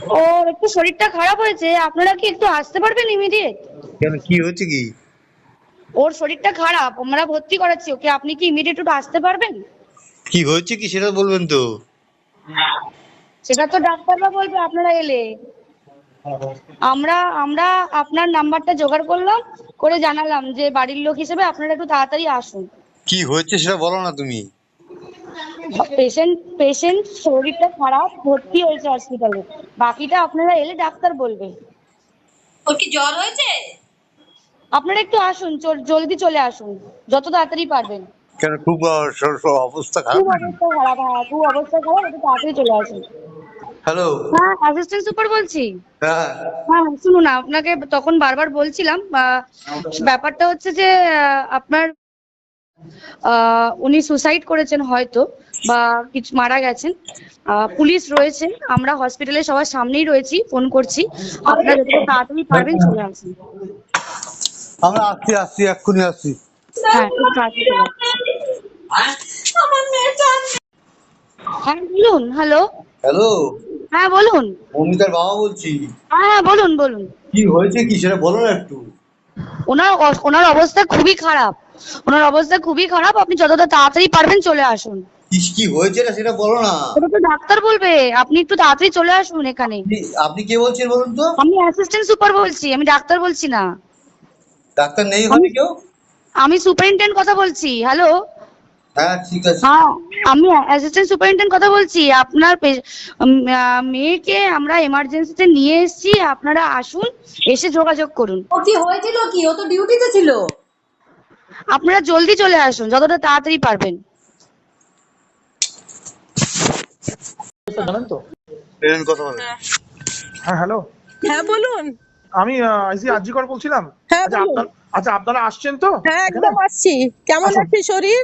ওর একটু শরীরটা খারাপ হয়েছে, আপনারা কি একটু আসতে পারবেন ইমিডিয়েট? কেন, কি হচ্ছে কি? ওর শরীরটা খারাপ, আমরা ভর্তি করাচ্ছি ওকে, আপনি কি ইমিডিয়েট একটু আসতে পারবেন? কি হচ্ছে কি সেটা বলবেন তো? সেটা তো ডাক্তাররা বলবে আপনারা এলে। আমরা আমরা আপনার নাম্বারটা জোগাড় করলাম, করে জানালাম যে বাড়ির লোক হিসেবে আপনারা একটু তাড়াতাড়ি আসুন। কি হচ্ছে সেটা বলো না তুমি। পেশেন্ট পেশেন্ট শরীরটা খারাপ, ভর্তি হয়েছে হসপিটালে, বাকিটা আপনারা এলে ডাক্তার বলবে। ওর কি জ্বর হয়েছে? আপনারা একটু আসুন, জলদি চলে আসুন, যত তাড়াতাড়ি পারবেন। কেন, খুব অবস্থা খারাপ খুব নাকি? অবস্থা খারাপ, হ্যাঁ খুব অবস্থা খারাপ, একটু তাড়াতাড়ি চলে আসুন। হ্যালো। হ্যাঁ, অ্যাসিস্ট্যান্ট সুপার বলছি। হ্যাঁ। হ্যাঁ শুনুন, আপনাকে তখন বারবার বলছিলাম, ব্যাপারটা হচ্ছে যে আপনার উনি সুসাইড করেছেন হয়তো, বা কিছু মারা গেছেন। পুলিশ রয়েছে, আমরা হসপিটালে সবার সামনেই রয়েছি, ফোন করছি, আপনারা যতটা তাড়াতাড়ি পারবেন চলে আসুন। আমরা আসছি আসছি, এক্ষুনি আসছি। হ্যাঁ খুব তাড়াতাড়ি চলে আসুন। আমার মেয়েটা হ্যাঁ বলুন, হ্যালো। হ্যালো। হ্যাঁ বলুন। মমিতার বাবা বলছি। হ্যাঁ হ্যাঁ বলুন বলুন। কি হয়েছে কি সেটা বলো না একটু। ওনার অবস্থা খুবই খারাপ, ওনার অবস্থা খুবই খারাপ, আপনি যতটা তাড়াতাড়ি পারবেন চলে আসুন। কি কি হয়েছে না সেটা বলো না। ওটা তো ডাক্তার বলবে, আপনি একটু তাড়াতাড়ি চলে আসুন এখানে। আপনি কে বলছেন বলুন তো? আমি অ্যাসিস্ট্যান্ট সুপার বলছি, আমি ডাক্তার বলছি না। ডাক্তার নেই আমি ঘরে কেউ? আমি সুপারিনটেন্ডেন্ট কথা বলছি, হ্যালো। হ্যাঁ ঠিক আছে। হ্যাঁ, আমি অ্যাসিস্ট্যান্ট সুপারিনটেন্ডেন্ট কথা বলছি। আপনার মেয়েকে আমরা এমার্জেন্সিতে নিয়ে এসেছি, আপনারা আসুন, এসে যোগাযোগ করুন। ও কি হয়েছিল কি? ও তো ডিউটিতে ছিল। আপনারা জলদি চলে আসুন, যতটা তাড়াতাড়ি পারবেন। জানেন তো? ট্রেন কথা বলে। হ্যাঁ হ্যালো, হ্যাঁ বলুন। আমি আজিকর বলছিলাম। হ্যাঁ আচ্ছা বলুন। আপনারা আসছেন তো হ্যাঁ এখানে? একদম আসছি। কেমন আসুন। আছে শরীর?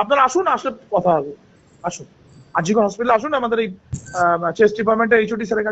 আপনারা আসুন, আসলে কথা হবে। আসুন, আজিকর হসপিটালে আসুন, আমাদের এই চেস্ট ডিপার্টমেন্টের এইচওডি স্যারের